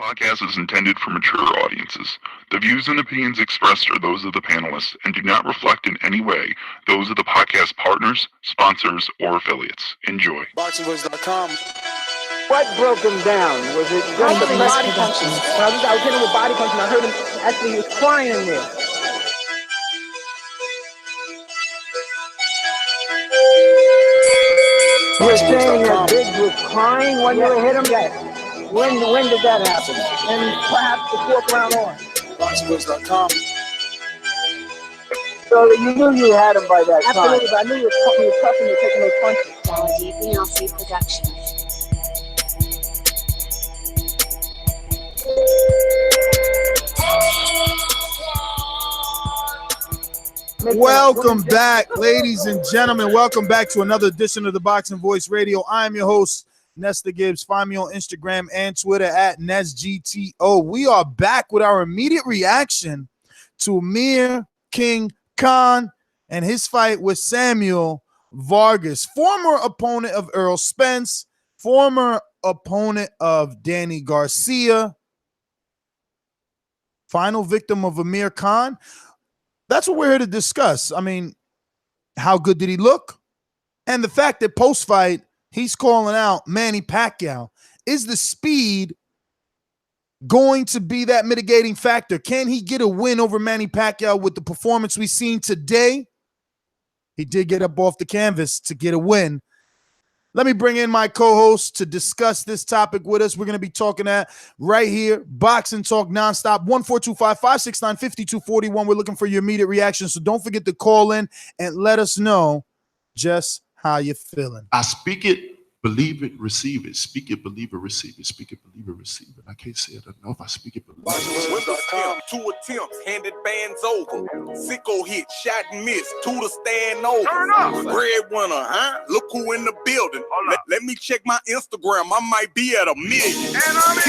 podcast is intended for mature audiences. The views and opinions expressed are those of the panelists and do not reflect in any way those of the podcast partners, sponsors, or affiliates. Enjoy. ThaBoxingvoice.com. What broke him down? Was it just the body punching? I was hitting him with body punching. I heard him actually, he was crying in there. You're saying that Biggs was crying when you hit him? Yes. When did that happen? And perhaps the fourth round on. ThaBoxingvoice.com. So you knew you had him by that time. Absolutely, But I knew you were tough and you were taking those punches. Quality Fiancé Productions. Welcome back, ladies and gentlemen. Welcome back to another edition of the Boxing Voice Radio. I am your host, Nesta Gibbs. Find me on Instagram and Twitter at NestGTO. We are back with our immediate reaction to Amir Khan and his fight with Samuel Vargas, former opponent of Errol Spence, former opponent of Danny Garcia, final victim of Amir Khan. That's what we're here to discuss. I mean, how good did he look? And the fact that post-fight, he's calling out Manny Pacquiao. Is the speed going to be that mitigating factor? Can he get a win over Manny Pacquiao with the performance we've seen today? He did get up off the canvas to get a win. Let me bring in my co-host to discuss this topic with us. We're going to be talking at right here, Boxing Talk Nonstop, 14255695241. We're looking for your immediate reaction, so don't forget to call in and let us know just how you're feeling. I speak it, believe it, receive it. Speak it, believe it, receive it. Speak it, believe it, receive it. I can't say it enough. I speak it, believe it. ThaBoxingvoice.com. 2 attempts, handed bands over. Sicko hit, shot and miss. 2 to stand over. Turn up. Breadwinner, huh? Look who in the building. Let me check my Instagram. I might be at 1 million. And I'm in.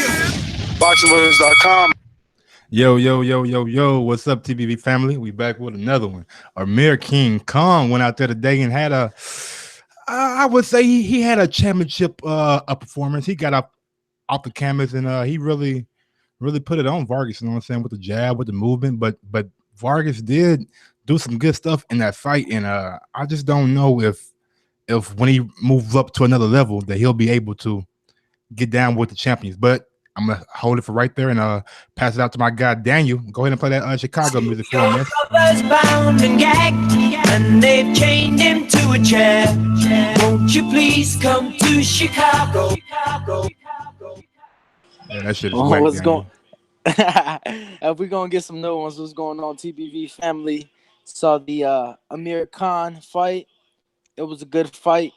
ThaBoxingvoice.com. Yo, what's up, TBV family? We back with another one. Amir Khan went out there today and had I would say he had a championship performance. He got off the canvas and he really put it on Vargas, you know what I'm saying, with the jab, with the movement, but Vargas did do some good stuff in that fight, and I just don't know if when he moves up to another level that he'll be able to get down with the champions. But I'm gonna hold it for right there and pass it out to my guy Daniel. Go ahead and play that Chicago music for him. Bound and gagged, and they've chained him to a chair. Won't you please come to Chicago? Yeah, that shit is Oh, whack, what's Daniel. If we're gonna get some new ones, what's going on? TBV family saw the Amir Khan fight. It was a good fight.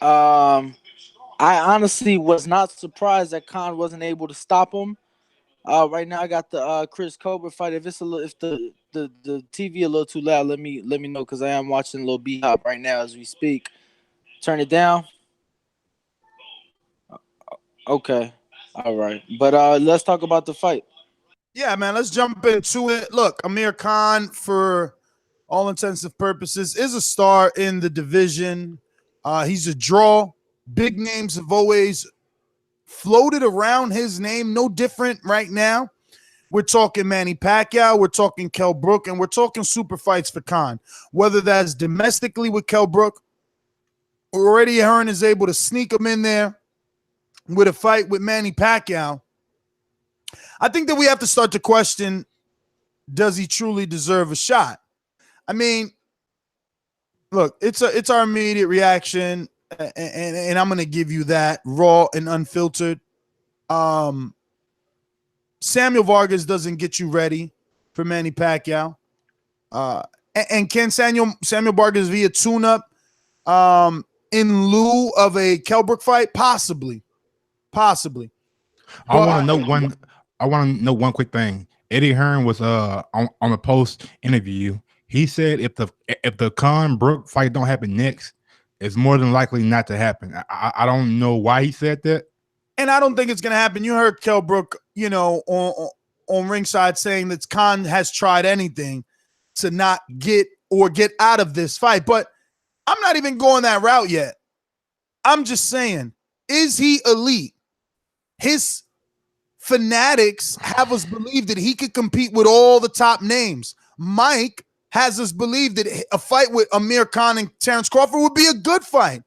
I honestly was not surprised that Khan wasn't able to stop him. Right now I got the Chris Cobra fight. If it's if the TV a little too loud, let me know, because I am watching a little B-Hop right now as we speak. Turn it down. Okay. All right. But let's talk about the fight. Yeah, man, let's jump into it. Look, Amir Khan, for all intents and purposes, is a star in the division. He's a draw. Big names have always floated around his name. No different right now. We're talking Manny Pacquiao, we're talking Kell Brook, and we're talking super fights for Khan. Whether that's domestically with Kell Brook, or Eddie Hearn is able to sneak him in there with a fight with Manny Pacquiao. I think that we have to start to question, does he truly deserve a shot? I mean, look, it's our immediate reaction, and I'm going to give you that raw and unfiltered. Samuel Vargas doesn't get you ready for Manny Pacquiao. And can Samuel Vargas be a tune-up in lieu of a Kell Brook fight? Possibly. I want to know one quick thing. Eddie Hearn was on a post interview. He said if the Khan Brook fight don't happen next, it's more than likely not to happen. I don't know why he said that. And I don't think it's going to happen. You heard Kell Brook, on ringside saying that Khan has tried anything to not get out of this fight. But I'm not even going that route yet. I'm just saying, is he elite? His fanatics have us believe that he could compete with all the top names. Mike has us believe that a fight with Amir Khan and Terrence Crawford would be a good fight.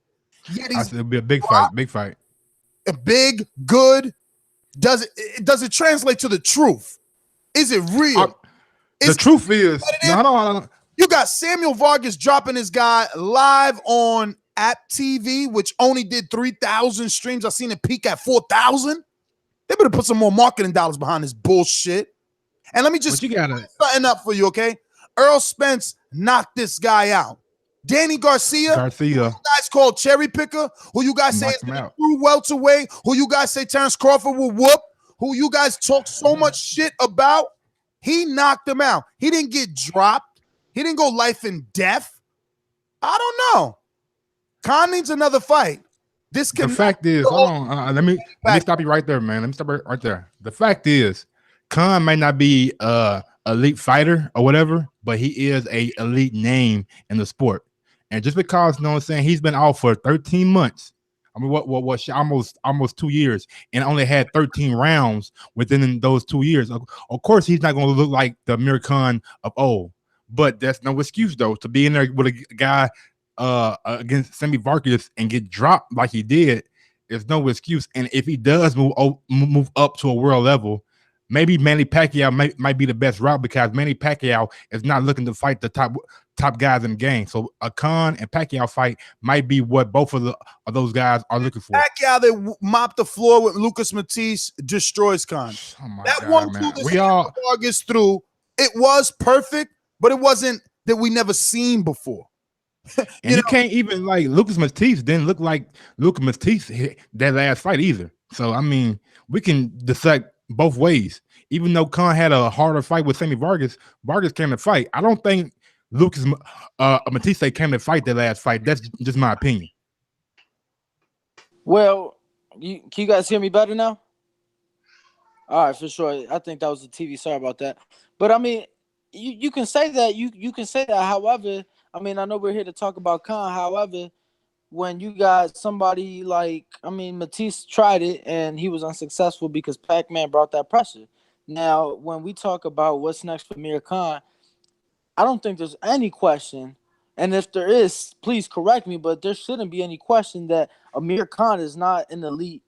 Yet I said it'll be a big fight. Big fight. A big, good. Does it translate to the truth? Is it real? The truth is, no. You got Samuel Vargas dropping his guy live on App TV, which only did 3,000 streams. I seen it peak at 4,000. They better put some more marketing dollars behind this bullshit. And let me just set something up for you, okay? Earl Spence knocked this guy out. Danny Garcia, who you guys call cherry picker, who you guys say is a true welterweight, who you guys say Terrence Crawford will whoop, who you guys talk so much shit about, he knocked him out. He didn't get dropped. He didn't go life and death. I don't know. Khan needs another fight. The fact is, hold on. Let me stop you right there, man. Let me stop right there. The fact is, Khan may not be elite fighter or whatever, but he is a elite name in the sport. And just because, you know what I'm saying, he's been out for 13 months. I mean, what almost 2 years, and only had 13 rounds within those 2 years. Of course, he's not going to look like the Amir Khan of old, but that's no excuse though to be in there with a guy against Samuel Vargas and get dropped like he did. There's no excuse. And if he does move up to a world level, maybe Manny Pacquiao might be the best route, because Manny Pacquiao is not looking to fight the top guys in the game. So a Khan and Pacquiao fight might be what both of those guys are looking for. Pacquiao that mopped the floor with Lucas Matisse destroys Khan. That God, 1-2 that Vargas threw, it was perfect, but it wasn't that we never seen before. And you can't even, like, Lucas Matisse didn't look like Lucas Matisse hit that last fight either. So I mean, we can dissect both ways. Even though Khan had a harder fight with Samuel Vargas, Vargas came to fight. I don't think Lucas Matisse came to fight that last fight. That's just my opinion. Well, can you guys hear me better now? All right, for sure. I think that was the TV. Sorry about that. But I mean, you can say that. You can say that. However, I mean, I know we're here to talk about Khan. However, when you got somebody like, I mean, Matisse tried it and he was unsuccessful because Pac-Man brought that pressure. Now, when we talk about what's next for Amir Khan, I don't think there's any question, and if there is, please correct me, but there shouldn't be any question that Amir Khan is not an elite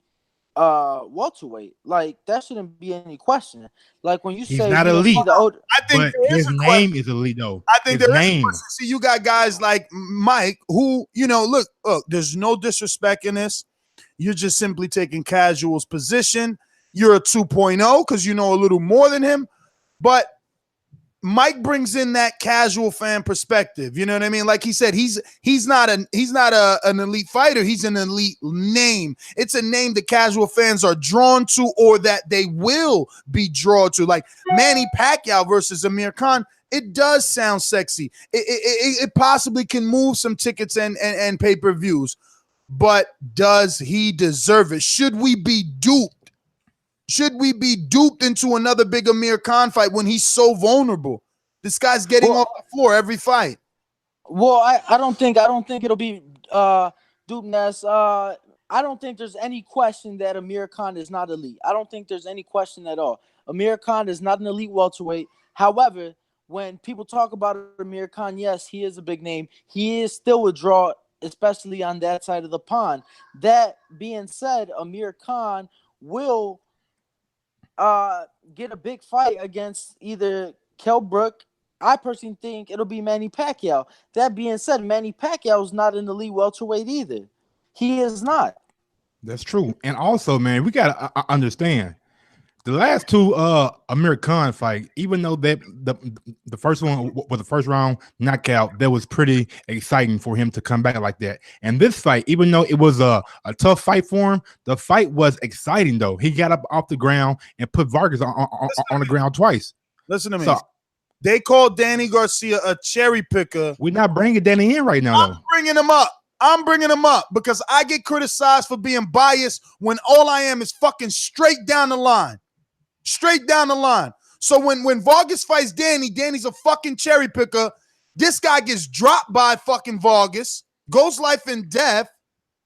welterweight. Like, that shouldn't be any question. Like, when you he's say not elite, I think but his name is elite though. I think his there name. is. See, you got guys like Mike who, you know, look, there's no disrespect in this. You're just simply taking Casual's position. You're a 2.0 because you know a little more than him, but Mike brings in that casual fan perspective. You know what I mean? Like he said, he's not an elite fighter. He's an elite name. It's a name that casual fans are drawn to, or that they will be drawn to. Like Manny Pacquiao versus Amir Khan. It does sound sexy. It possibly can move some tickets and pay-per-views, but does he deserve it? Should we be duped? Should we be duped into another big Amir Khan fight when he's so vulnerable? This guy's getting off the floor every fight. Well, I don't think it'll be dupeness. I don't think there's any question that Amir Khan is not elite. I don't think there's any question at all. Amir Khan is not an elite welterweight. However, when people talk about Amir Khan, yes, he is a big name. He is still a draw, especially on that side of the pond. That being said, Amir Khan will get a big fight against either Kell Brook. I personally think it'll be Manny Pacquiao. That being said, Manny Pacquiao is not an elite welterweight either. He is not. That's true. And also, man, we gotta understand the last two Amir Khan fight, even though that the first one was the first round knockout, that was pretty exciting for him to come back like that. And this fight, even though it was a tough fight for him, the fight was exciting though. He got up off the ground and put Vargas on the ground twice. Listen to me. So, they called Danny Garcia a cherry picker. We're not bringing Danny in right now, though. I'm bringing him up because I get criticized for being biased when all I am is fucking straight down the line. Straight down the line. So when Vargas fights Danny's a fucking cherry picker. This guy gets dropped by fucking Vargas, goes life and death,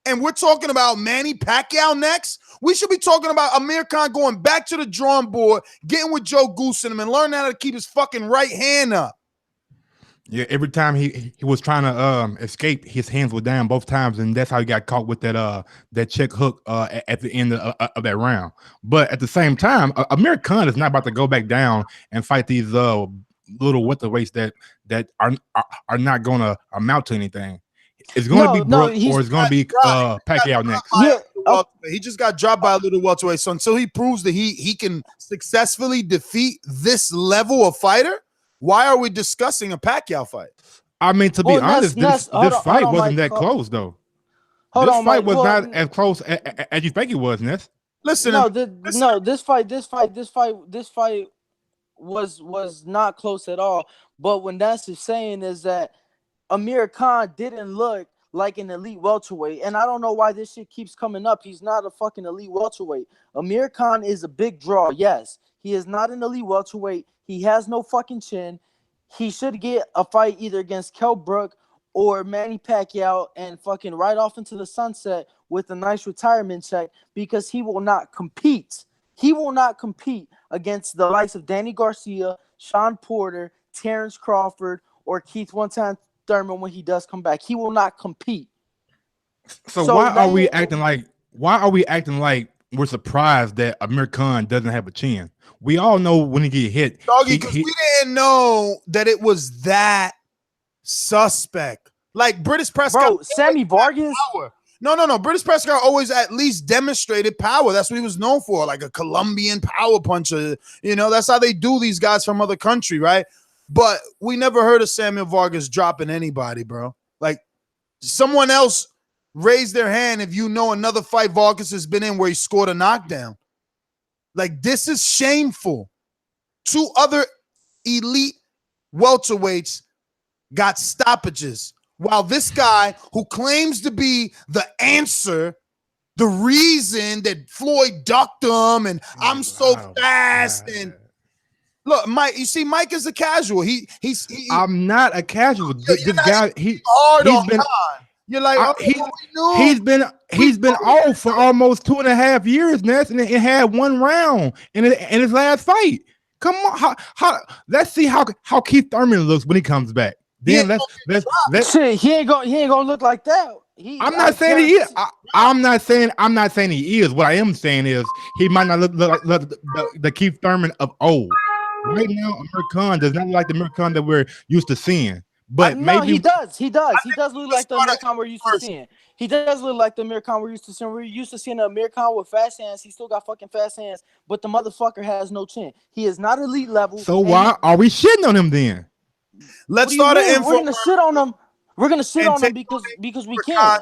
and we're talking about Manny Pacquiao next, we should be talking about Amir Khan going back to the drawing board, getting with Joe Goose and him, and learning how to keep his fucking right hand up. Yeah, every time he was trying to escape, his hands were down both times, and that's how he got caught with that check hook at the end of that round. But at the same time, Amir Khan is not about to go back down and fight these little welterweights that are not going to amount to anything. It's going to be Brooke, or it's going to be Pacquiao next. Yeah, he just got dropped by a little welterweight. So until he proves that he can successfully defeat this level of fighter, why are we discussing a Pacquiao fight? I mean, to be honest, this fight wasn't that close, though. This fight was not as close as you think it was, Ness. Listen, this fight was not close at all. But what Ness is saying is that Amir Khan didn't look like an elite welterweight, and I don't know why this shit keeps coming up. He's not a fucking elite welterweight. Amir Khan is a big draw, yes. He is not an elite welterweight. He has no fucking chin. He should get a fight either against Kell Brook or Manny Pacquiao and fucking right off into the sunset with a nice retirement check, because he will not compete. He will not compete against the likes of Danny Garcia, Sean Porter, Terrence Crawford, or Keith One-Time Thurman when he does come back. He will not compete. So why are we acting like we're surprised that Amir Khan doesn't have a chin? We all know when he get hit. Doggy, because we didn't know that it was that suspect. Like British Prescott. Bro, Sammy Vargas. No. British Prescott always at least demonstrated power. That's what he was known for, like a Colombian power puncher. You know, that's how they do these guys from other country, right? But we never heard of Samuel Vargas dropping anybody, bro. Like, someone else raise their hand if you know another fight Vargas has been in where he scored a knockdown. Like, this is shameful. 2 other elite welterweights got stoppages, while this guy who claims to be the answer, the reason that Floyd ducked him and I'm so fast and look, Mike, you see, Mike is a casual. I'm not a casual. This guy, he's been. You're like, he's been off for almost 2.5 years, Ness, and it had 1 round in his last fight. Come on, let's see how Keith Thurman looks when he comes back. Then let's shit. He ain't gonna look like that. I'm not saying he is. I'm not saying he is. What I am saying is he might not look like the Keith Thurman of old. Right now, Amir Khan does not look like the Amir Khan that we're used to seeing. But maybe he does. He does look like the Amir Khan we're used to seeing. He does look like the Amir Khan we're used to seeing. We're used to seeing the Amir Khan with fast hands. He still got fucking fast hands, but the motherfucker has no chin. He is not elite level. So why are we shitting on him then? Let's start an info. We're gonna shit on him. We're gonna shit on him because we can.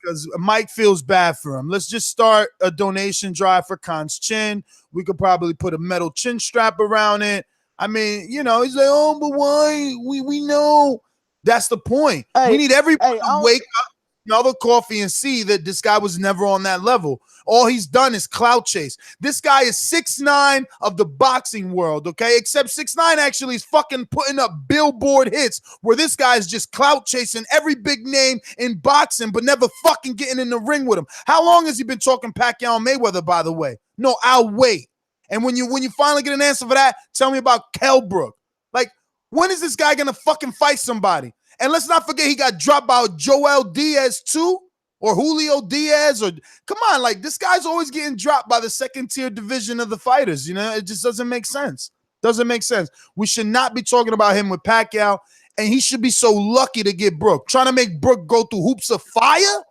Because Mike feels bad for him. Let's just start a donation drive for Khan's chin. We could probably put a metal chin strap around it. I mean, you know, he's like, oh, but why? We know. That's the point. We need everybody to wake up, smell the coffee, and see that this guy was never on that level. All he's done is clout chase. This guy is 6'9" of the boxing world, okay? Except 6'9" actually is fucking putting up billboard hits where this guy is just clout chasing every big name in boxing, but never fucking getting in the ring with him. How long has he been talking Pacquiao and Mayweather, by the way? No, I'll wait. And when you finally get an answer for that, tell me about Kell Brook. Like, when is this guy gonna fucking fight somebody? And let's not forget he got dropped by Joel Diaz too, or Julio Diaz, or come on, like this guy's always getting dropped by the second tier division of the fighters. You know, it just doesn't make sense. Doesn't make sense. We should not be talking about him with Pacquiao, and he should be so lucky to get Brook. Trying to make Brook go through hoops of fire.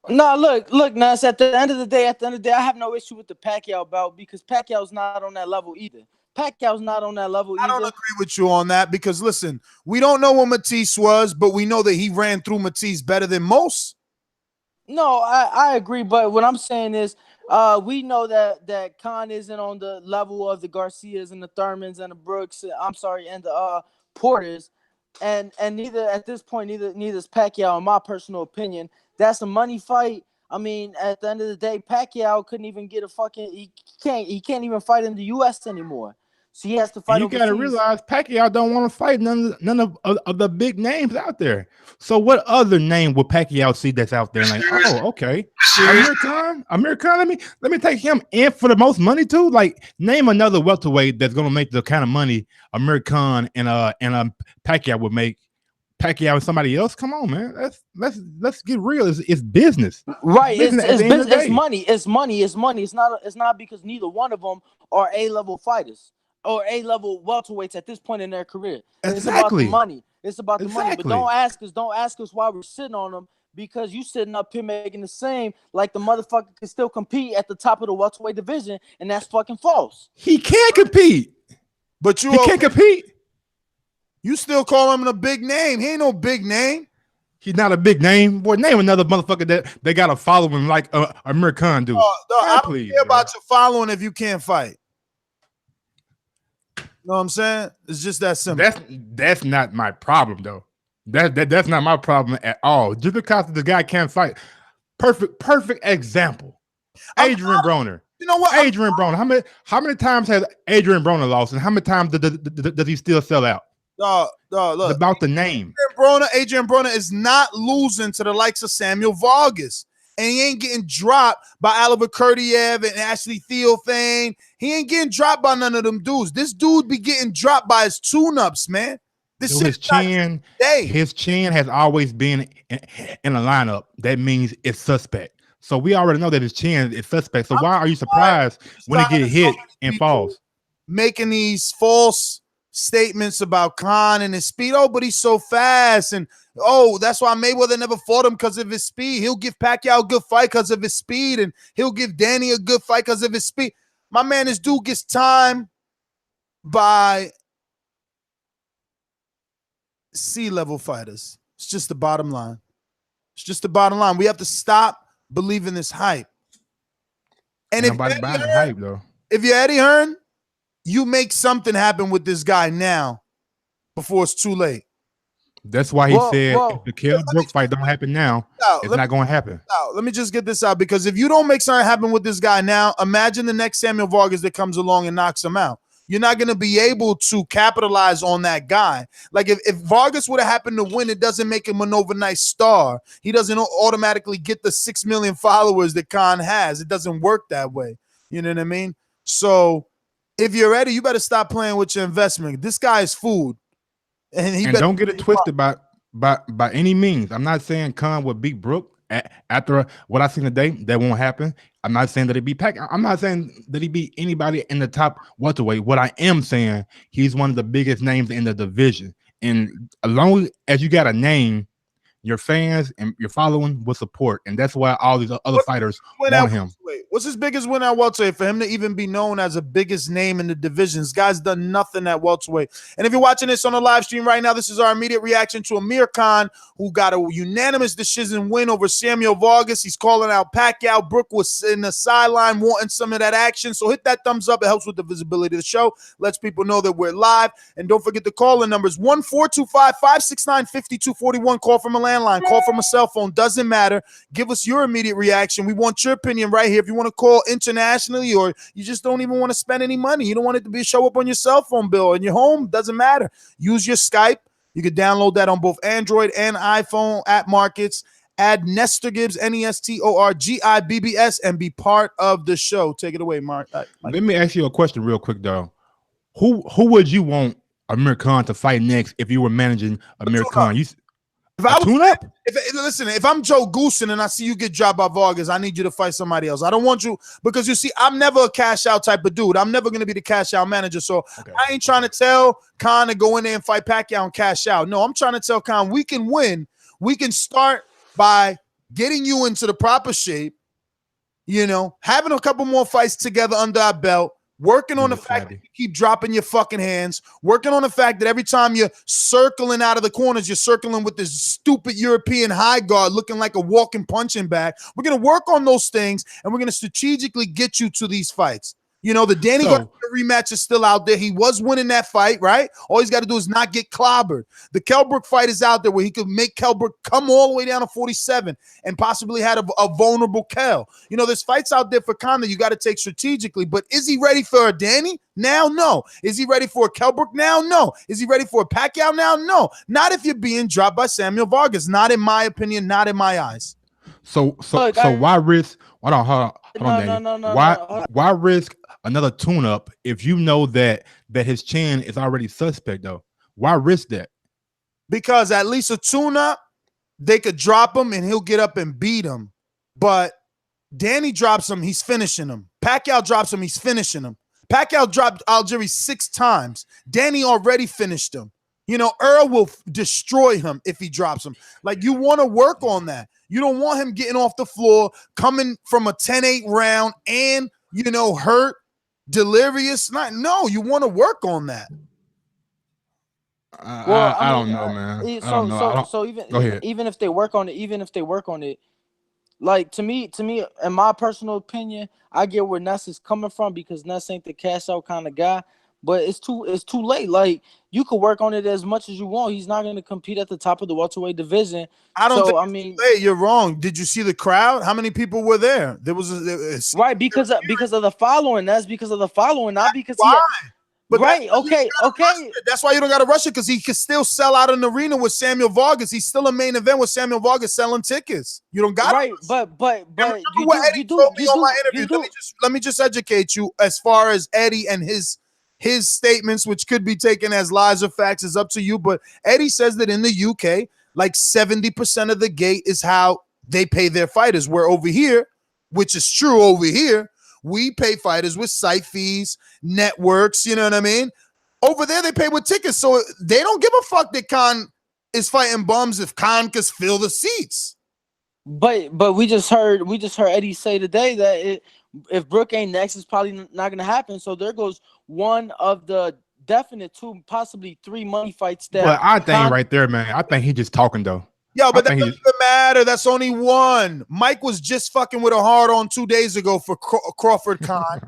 No, look, Nas, at the end of the day, I have no issue with the Pacquiao bout because Pacquiao's not on that level either. Pacquiao's not on that level either. I don't agree with you on that because, listen, we don't know what Matisse was, but we know that he ran through Matisse better than most. No, I agree, but what I'm saying is we know that Khan isn't on the level of the Garcias and the Thurmans and the Brooks, and the Porters, and neither at this point, neither is Pacquiao, in my personal opinion. That's a money fight. I mean, at the end of the day, Pacquiao couldn't even get a fucking he can't even fight in the US anymore. So he has to And fight you got to overseas. realize Pacquiao don't want to fight none of the big names out there. So what other name would Pacquiao see that's out there? And like, oh, okay, Amir Khan. Let me take him in for the most money too. Like, name another welterweight that's gonna make the kind of money Amir Khan and Pacquiao would make. Pacquiao and somebody else. Come on, man. Let's get real. It's business, Right? business at It's the end of the it's day. money. It's money. It's money. It's not because neither one of them are A-level fighters or A-level welterweights at this point in their career. It's about the Exactly. money. It's about the money. But Exactly. don't ask us why we're sitting on them, because you sitting up here making the same like the motherfucker can still compete at the top of the welterweight division, and that's fucking false. He can't compete, But you he can't compete. You still call him a big name. He ain't no big name. He's not a big name. Boy, name another motherfucker that they got to follow him like Amir Khan do. I don't care about you following if you can't fight. You know what I'm saying? It's just that simple. That's not my problem though. That's not my problem at all. Just because the guy can't fight. Perfect example. Adrian Broner. You know what? Adrian Broner. How many times has Adrian Broner lost, and how many times does he still sell out? Look, it's about the name. Adrian Broner is not losing to the likes of Samuel Vargas. And he ain't getting dropped by Oliver Kurtiev and Ashley Theophane. He ain't getting dropped by none of them dudes. This dude be getting dropped by his tune-ups, man. His chin has always been in a lineup. That means it's suspect. So we already know that his chin is suspect. So why are you surprised when he get hit and falls? Making these false statements about Khan and his speed. Oh, but he's so fast. And that's why Mayweather never fought him because of his speed. He'll give Pacquiao a good fight because of his speed, and he'll give Danny a good fight because of his speed. My man, this dude gets time by C-level fighters. It's just the bottom line. It's just the bottom line. We have to stop believing this hype. And if you're Eddie Hearn, you make something happen with this guy now before it's too late. That's why he said if the Kell Brooks fight don't happen now, it's not going to happen. Let me just get this out, because if you don't make something happen with this guy now, imagine the next Samuel Vargas that comes along and knocks him out. You're not going to be able to capitalize on that guy. Like if Vargas would have happened to win, it doesn't make him an overnight star. He doesn't automatically get the 6 million followers that Khan has. It doesn't work that way. You know what I mean? So if you're ready, you better stop playing with your investment. This guy is food. And don't get it twisted by any means. I'm not saying Khan would beat Brook after what I seen today. That won't happen. I'm not saying that he beat Pacquiao. I'm not saying that he beat anybody in the top welterweight. What I am saying, he's one of the biggest names in the division. And as long as you got a name, your fans and your following will support. And that's why all these other fighters want him. What's his biggest win at welterweight? For him to even be known as a biggest name in the division, this guy's done nothing at welterweight. And if you're watching this on the live stream right now, this is our immediate reaction to Amir Khan, who got a unanimous decision win over Samuel Vargas. He's calling out Pacquiao. Brook was in the sideline wanting some of that action. So hit that thumbs up. It helps with the visibility of the show. Lets people know that we're live. And don't forget the call-in numbers, 1-425-569-5241. Call from a landline. Call from a cell phone. Doesn't matter. Give us your immediate reaction. We want your opinion right here. If you want to call internationally, or you just don't even want to spend any money, you don't want it to be show up on your cell phone bill in your home, doesn't matter. Use your Skype. You can download that on both Android and iPhone at Markets. Add Nestor Gibbs, NESTORGIBBS, and be part of the show. Take it away, Mark. Let me ask you a question real quick, though. Who would you want Amir Khan to fight next if you were managing Amir Khan? If I'm Joe Goosen and I see you get dropped by Vargas, I need you to fight somebody else. I don't want you, because you see, I'm never a cash out type of dude. I'm never going to be the cash out manager. So I ain't trying to tell Khan to go in there and fight Pacquiao and cash out. No, I'm trying to tell Khan we can win. We can start by getting you into the proper shape, having a couple more fights together under our belt, working on the fact that you keep dropping your fucking hands, working on the fact that every time you're circling out of the corners, you're circling with this stupid European high guard looking like a walking punching bag. We're going to work on those things, and we're going to strategically get you to these fights. You know, the Danny Garcia rematch is still out there. He was winning that fight, right? All he's got to do is not get clobbered. The Kell Brook fight is out there where he could make Kell Brook come all the way down to 47 and possibly had a vulnerable Kell. You know, there's fights out there for Khan that you got to take strategically, but is he ready for a Danny? Now, no. Is he ready for a Kell Brook now? No. Is he ready for a Pacquiao now? No. Not if you're being dropped by Samuel Vargas. Not in my opinion, not in my eyes. So why risk? Hold on, why risk another tune-up if you know that his chin is already suspect though? Why risk that? Because at least a tune-up, they could drop him and he'll get up and beat him. But Danny drops him, he's finishing him. Pacquiao drops him, he's finishing him. Pacquiao dropped Algieri 6 times. Danny already finished him. You know, Earl will destroy him if he drops him. Like, you want to work on that. You don't want him getting off the floor, coming from a 10-8 round and, you know, hurt, delirious. No, you want to work on that. I don't know, man. I don't know. So even if they work on it, like to me, in my personal opinion, I get where Ness is coming from because Ness ain't the cash out kind of guy. But it's too late. Like, you could work on it as much as you want. He's not going to compete at the top of the welterweight division. Hey, you're wrong. Did you see the crowd? How many people were there? There was right because of the following. That's because of the following, not because okay. That's why you don't got to rush it, because he could still sell out an arena with Samuel Vargas. He's still a main event with Samuel Vargas selling tickets. You don't got right, but you do. Let me just educate you as far as Eddie and his statements, which could be taken as lies or facts, is up to you. But Eddie says that in the UK, like 70% of the gate is how they pay their fighters. Where over here, which is true over here, we pay fighters with site fees, networks, you know what I mean? Over there, they pay with tickets. So they don't give a fuck that Khan is fighting bums if Khan can fill the seats. But we just heard Eddie say today that if Brook ain't next, it's probably not going to happen. So there goes one of the definite 2, possibly 3 money fights. But I think right there, man, I think he just talking though. Yo, but that doesn't matter. That's only one. Mike was just fucking with a hard on 2 days ago for Crawford Khan.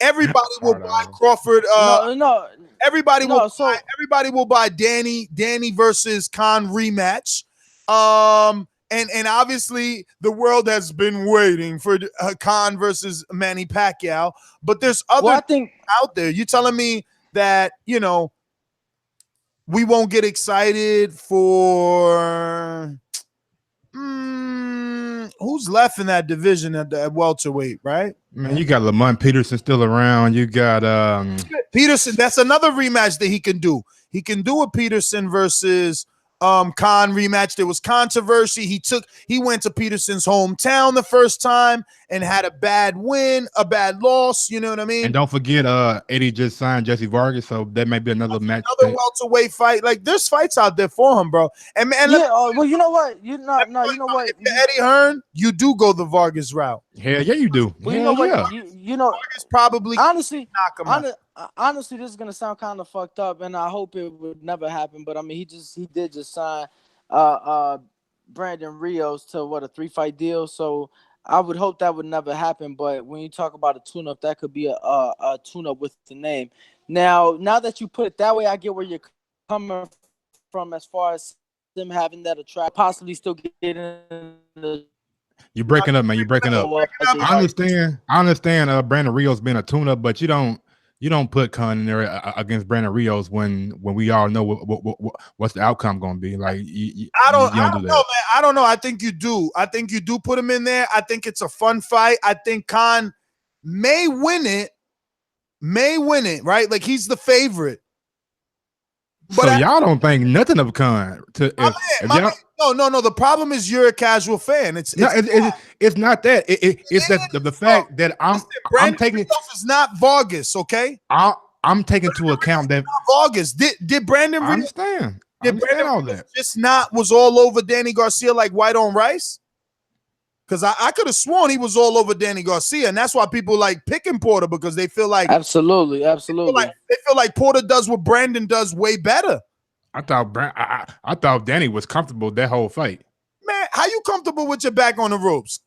Everybody will buy Crawford. Everybody will buy Danny versus Khan rematch. And obviously the world has been waiting for Khan versus Manny Pacquiao, but there's other things out there. You telling me that, you know, we won't get excited for who's left in that division at welterweight, right? Man, you got Lamont Peterson still around. You got Peterson. That's another rematch that he can do. He can do a Peterson versus Khan rematch. There was controversy. He went to Peterson's hometown the first time and had a bad win, a bad loss. You know what I mean? And don't forget, Eddie just signed Jesse Vargas, so that may be another match. Another welterweight fight. Like, there's fights out there for him, bro. And well, you know what? You know what? If you're Eddie Hearn, you do go the Vargas route. Hell yeah, you do. Well, you know what? You know, Vargas probably honestly, knock him out. Honestly, this is gonna sound kind of fucked up, and I hope it would never happen. But I mean, he did just sign Brandon Rios to a 3-fight deal. So I would hope that would never happen. But when you talk about a tune-up, that could be a tune-up with the name. Now that you put it that way, I get where you're coming from as far as them having that attract, possibly still getting the. You're breaking up, man. You're breaking up. I understand. Brandon Rios being a tune-up, but you don't put Khan in there against Brandon Rios when we all know what's the outcome going to be. Like, I don't know, man. I don't know. I think you do. I think you do put him in there. I think it's a fun fight. I think Khan may win it, right? Like, he's the favorite. But so y'all don't think nothing of Khan. No. The problem is you're a casual fan. It's not that. It's that the fact that I'm taking it is not Vargas. Okay, I'm taking into account that Vargas did Brandon. I understand. Did Brandon all that just was all over Danny Garcia like white on rice? Because I could have sworn he was all over Danny Garcia, and that's why people like picking Porter, because they feel like absolutely. They feel like Porter does what Brandon does way better. I thought Danny was comfortable that whole fight. Man, how you comfortable with your back on the ropes?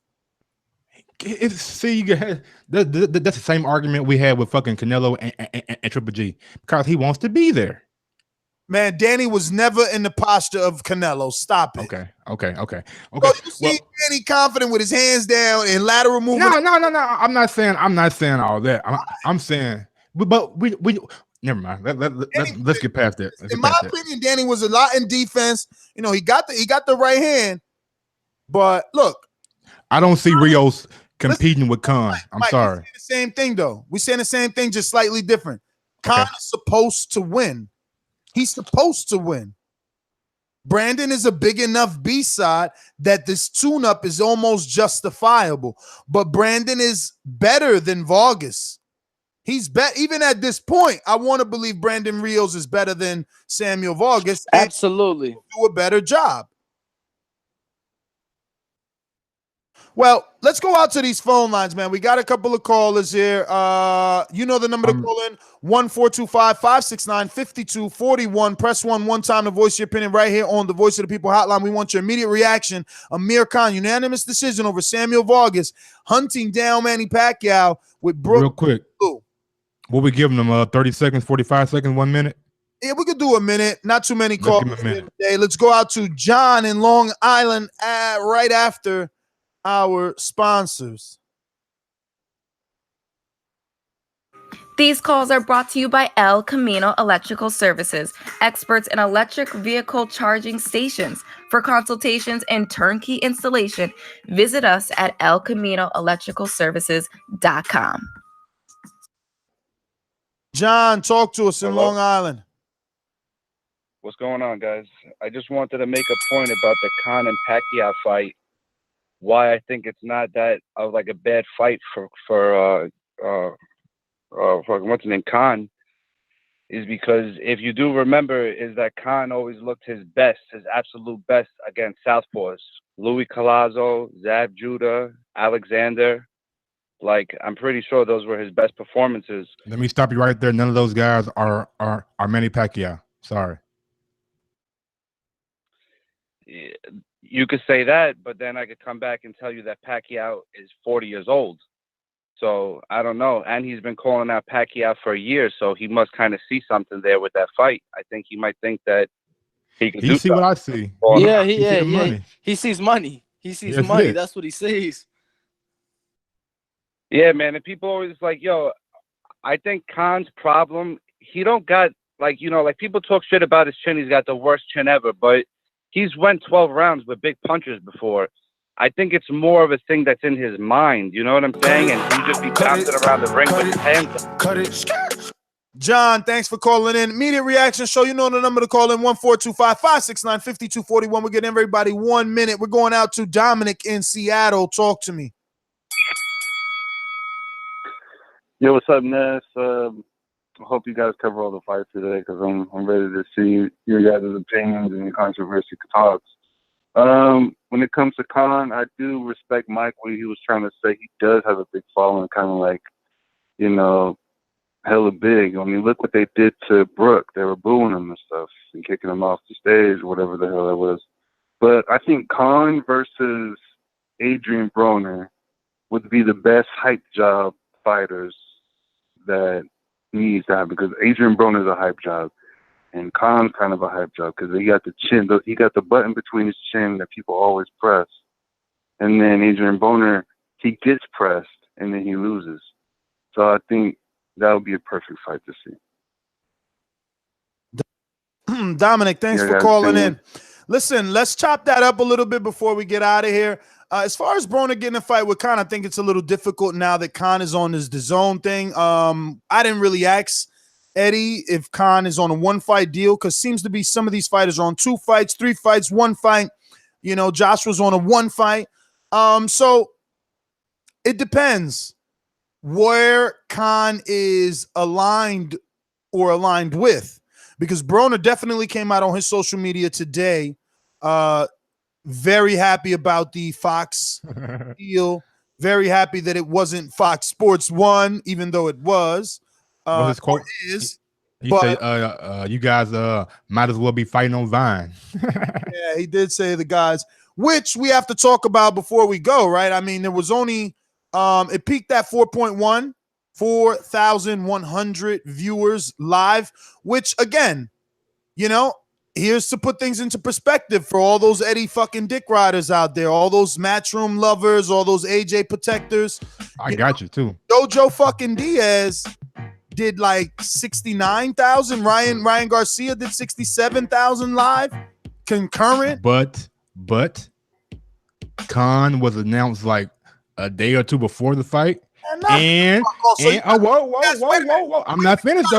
See, that's the same argument we had with fucking Canelo and Triple G because he wants to be there. Man, Danny was never in the posture of Canelo. Stop it. Okay. So you see Danny confident with his hands down and lateral movement. No. I'm not saying all that. I'm saying, but we never mind. Let's get past that. In my opinion, Danny was a lot in defense. You know, he got the right hand, but look, I don't see Rios competing with Khan. I'm sorry. The same thing though. We're saying the same thing, just slightly different. Khan is supposed to win. He's supposed to win. Brandon is a big enough B-side that this tune-up is almost justifiable. But Brandon is better than Vargas. He's even at this point. I want to believe Brandon Rios is better than Samuel Vargas. Absolutely. Do a better job. Well, let's go out to these phone lines, man. We got a couple of callers here. You know the number to call in, 1-425-569-5241. Press 1 time to voice your opinion right here on the Voice of the People hotline. We want your immediate reaction. Amir Khan, unanimous decision over Samuel Vargas, hunting down Manny Pacquiao with Brooke. Real quick. What we giving them, 30 seconds, 45 seconds, 1 minute? Yeah, we could do a minute. Not too many calls today. Let's go out to John in Long Island right after our sponsors. These calls are brought to you by El Camino Electrical Services, experts in electric vehicle charging stations. For consultations and turnkey installation, visit us at elcaminoelectricalservices.com. John, talk to us in Long Island. What's going on, guys? I just wanted to make a point about the Khan and Pacquiao fight. Why I think it's not that of like a bad fight for what's his name, Khan, is because if you do remember, is that Khan always looked his best, his absolute best against southpaws. Louis Collazo, Zab Judah, Alexander. Like, I'm pretty sure those were his best performances. Let me stop you right there. None of those guys are Manny Pacquiao. Sorry. You could say that, but then I could come back and tell you that Pacquiao is 40 years old. So I don't know. And he's been calling out Pacquiao for a year, so he must kind of see something there with that fight. I think he might think that he can do see what I see. Yeah, he sees money. He sees money. That's what he sees. Yeah, man. And people always like, yo, I think Khan's problem, he don't got, like, you know, like people talk shit about his chin. He's got the worst chin ever, but he's went 12 rounds with big punches before. I think it's more of a thing that's in his mind. You know what I'm saying? And he just be bouncing around the ring with his hands. John, thanks for calling in. Immediate reaction show. You know the number to call in, 1-425-569-5241. We're getting everybody 1 minute. We're going out to Dominic in Seattle. Talk to me. Yo, what's up, Ness? I hope you guys cover all the fights today because I'm ready to see your guys' opinions and your controversial talks. When it comes to Khan, I do respect Mike when he was trying to say he does have a big following, kind of like, you know, hella big. I mean, look what they did to Brooke. They were booing him and stuff and kicking him off the stage, whatever the hell that was. But I think Khan versus Adrian Broner would be the best hype job fighters that needs to have, because Adrian Broner is a hype job and Khan's kind of a hype job because he got the chin, he got the button between his chin that people always press, and then Adrian Broner, he gets pressed and then he loses. So I think that would be a perfect fight to see. Dominic, thanks for calling in. Listen, let's chop that up a little bit before we get out of here. As far as Broner getting a fight with Khan, I think it's a little difficult now that Khan is on this DAZN thing. I didn't really ask Eddie if Khan is on a one-fight deal, because seems to be some of these fighters are on 2 fights, 3 fights, 1 fight. You know, Joshua's on a 1 fight. So it depends where Khan is aligned with, because Broner definitely came out on his social media today very happy about the Fox deal, very happy that it wasn't Fox Sports 1, even though it was. His quote is, he said, you guys might as well be fighting on Vine. Yeah, he did say the guys, which we have to talk about before we go, right? I mean, there was only It peaked at 4,100 viewers live, which again, you know, here's to put things into perspective for all those Eddie fucking dick riders out there, all those Matchroom lovers, all those AJ protectors. I got you too. Jojo fucking Diaz did like 69,000. Ryan Garcia did 67,000 live concurrent. But Khan was announced like a day or two before the fight. And whoa. I'm not finished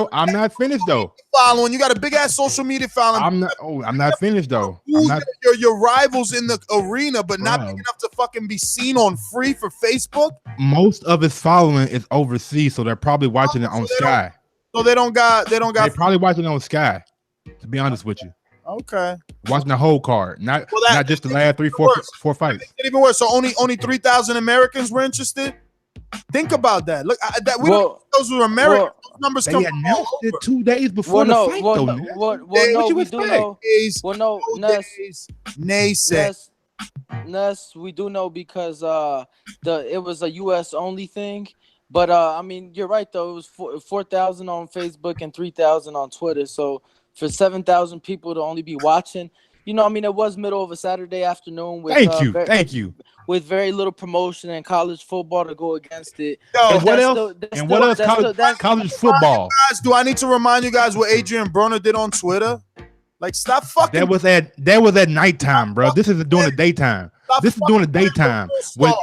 though. Following, you got a big ass social media following. I'm not finished though. Your rivals in the arena, but not big enough to fucking be seen on free for Facebook. Most of his following is overseas, so they're probably watching it on Sky. So they don't got. They're probably watching it on Sky. To be honest with you. Okay. Watching the whole card, not just the last four fights. It's even worse. So only 3,000 Americans were interested. Think about that. Look, those were American. Those numbers they come announced it 2 days before the fight, Ness, we do know because it was a US only thing. But I mean, you're right though. It was 4,000 on Facebook and 3,000 on Twitter. So for 7,000 people to only be watching, you know, I mean, it was middle of a Saturday afternoon with thank you. With very little promotion and college football to go against it. And what else? College football. Guys, do I need to remind you guys what Adrian Broner did on Twitter? Like, stop fucking. That was at nighttime, bro. This isn't during the daytime. This is during the daytime with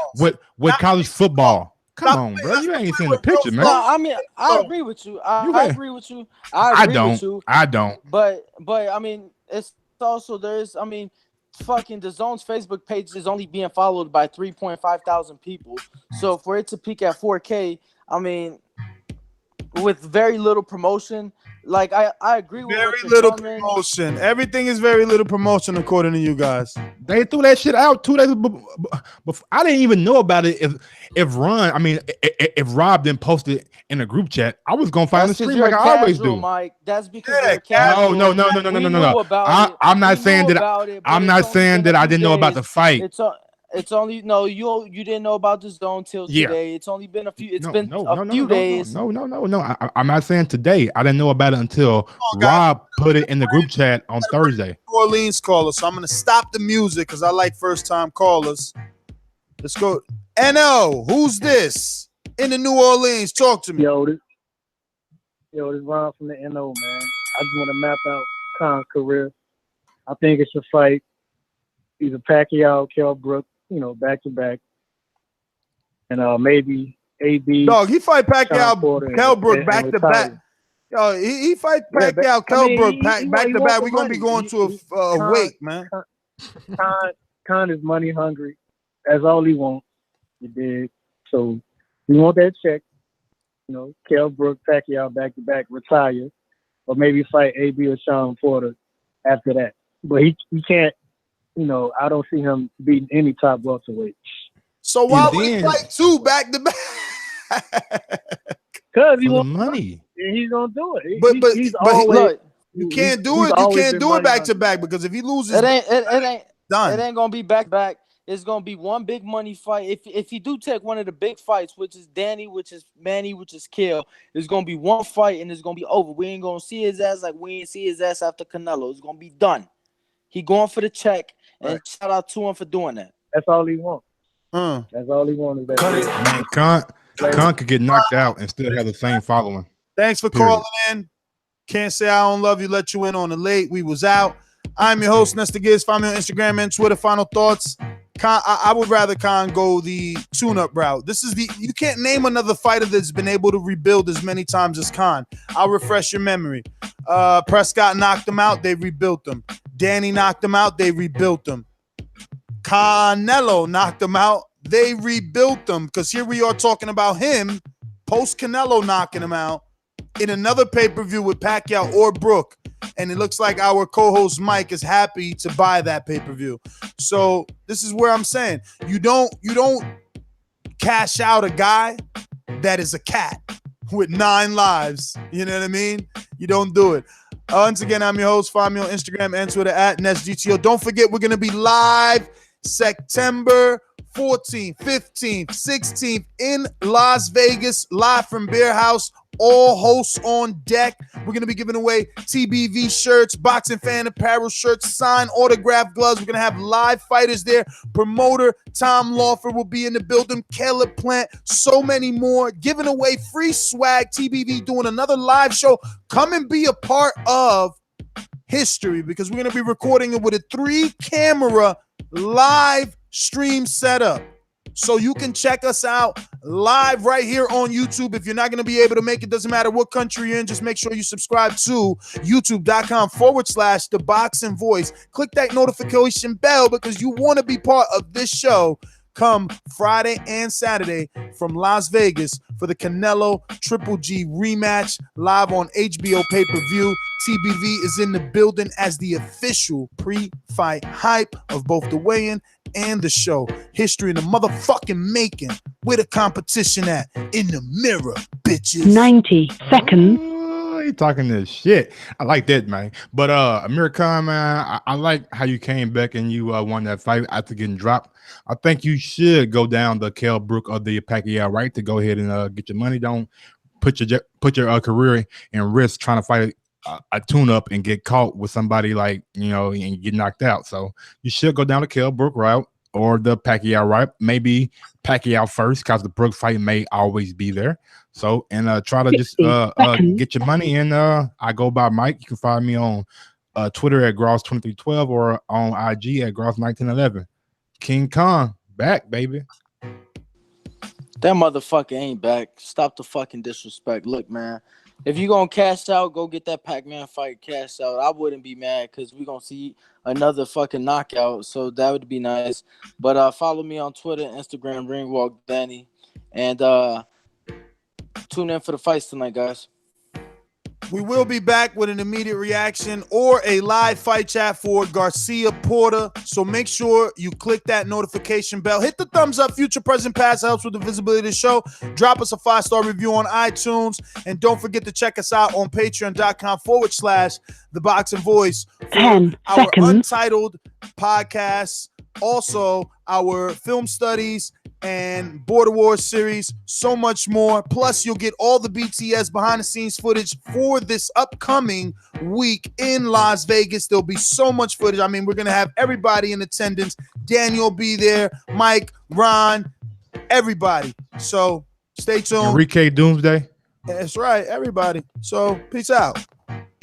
college football. Come on, bro. You ain't seen the picture, man. No, I mean, I agree with you. I agree with you. I don't. But I mean, it's also fucking the Zone's Facebook page is only being followed by 3.5 thousand people. So for it to peak at 4K, I mean, with very little promotion, like I agree with very little promotion. Everything is very little promotion according to you guys. They threw that shit out 2 days before. I didn't even know about it. If Rob didn't post it in a group chat, I was gonna find the stream like I always do. Mike. That's because you're casual. No. I'm not saying that I didn't know about the fight. It's only you didn't know about the Zone till today. It's only been a few. It's been a few days. No. I'm not saying today. I didn't know about it until Rob put it in the group chat on Thursday. New Orleans caller, so I'm gonna stop the music because I like first time callers. Let's go. NO, who's this in the New Orleans? Talk to me. Yo, this Ron from the NO, man. I just want to map out Khan's career. I think it's a fight. Either Pacquiao, Kell Brook, back to back, and maybe AB. Dog, he fight Pacquiao, Kell Brook back to back. Yo, he fight Pacquiao, Kell Brook back to back. We're gonna be going to a wait, man. Khan is money hungry. That's all he wants. You did. So we want that check. Kell Brook, Pacquiao back to back, retire, or maybe fight AB or Sean Porter after that. But he can't. I don't see him beating any top welterweight. So why would he fight 2 back to back? Because he wants money. And he's gonna do it. But always, you can't do it. You can't do it back to back because if he loses, it ain't done. It ain't gonna be back to back. It's gonna be one big money fight. If he do take one of the big fights, which is Danny, which is Manny, which is Kill, it's gonna be one fight and it's gonna be over. We ain't gonna see his ass like we ain't see his ass after Canelo. It's gonna be done. He going for the check. And shout out to him for doing that. That's all he wants. That's all he wants. Khan could get knocked out and still have the same following. Thanks for calling in. Can't say I don't love you. Let you in on the late. We was out. I'm your host, Nesta Gibbs. Find me on Instagram and Twitter. Final thoughts. Khan, I would rather Khan go the tune-up route. You can't name another fighter that's been able to rebuild as many times as Khan. I'll refresh your memory. Prescott knocked him out. They rebuilt him. Danny knocked him out. They rebuilt him. Canelo knocked him out. They rebuilt him because here we are talking about him post Canelo knocking him out in another pay-per-view with Pacquiao or Brook. And it looks like our co-host Mike is happy to buy that pay-per-view. So this is where I'm saying you don't cash out a guy that is a cat with 9 lives. You know what I mean? You don't do it. Once again, I'm your host. Find me on Instagram and Twitter at NestGTO. Don't forget, we're going to be live September 14th, 15th, 16th in Las Vegas, live from Bear House. All hosts on deck. We're going to be giving away TBV shirts, boxing fan apparel shirts, signed autograph gloves. We're going to have live fighters there. Promoter Tom Lawford will be in the building. Caleb Plant, so many more. Giving away free swag. TBV doing another live show. Come and be a part of history because we're going to be recording it with a 3-camera live stream setup. So you can check us out live right here on YouTube. If you're not going to be able to make it, doesn't matter what country you're in, just make sure you subscribe to youtube.com/ThaBoxingVoice. Click that notification bell because you want to be part of this show come Friday and Saturday from Las Vegas for the Canelo Triple G rematch live on HBO pay-per-view. TBV is in the building as the official pre-fight hype of both the weigh-in and the show. History in the motherfucking making. Where the competition at? In the mirror, bitches. 90 seconds. You talking this shit. I like that, man. But Amir Khan, man, I like how you came back and you won that fight after getting dropped. I think you should go down the Kell Brook or the Pacquiao right to go ahead and get your money. Don't put your career in risk trying to fight a tune-up and get caught with somebody like, and get knocked out. So you should go down the Kell Brook route or the Pacquiao route. Maybe Pacquiao first because the Brook fight may always be there. So, and try to just get your money in. I go by Mike. You can find me on Twitter at Gross2312 or on IG at Gross1911. King Khan, back, baby. That motherfucker ain't back. Stop the fucking disrespect. Look, man, if you gonna cash out, go get that Pac-Man fight cash out. I wouldn't be mad because we gonna see another fucking knockout, so that would be nice. But follow me on Twitter, Instagram, Ringwalk Danny, and tune in for the fights tonight, guys. We will be back with an immediate reaction or a live fight chat for Garcia Porter. So make sure you click that notification bell. Hit the thumbs up, future, present, past. Helps with the visibility of the show. Drop us a 5-star review on iTunes. And don't forget to check us out on patreon.com/ThaBoxingVoice for 10 our seconds. untitled podcasts. Also, our film studies and Border Wars series, so much more. Plus, you'll get all the BTS behind-the-scenes footage for this upcoming week in Las Vegas. There'll be so much footage. I mean, we're going to have everybody in attendance. Daniel will be there, Mike, Ron, everybody. So stay tuned. Enrique Doomsday. That's right, everybody. So peace out.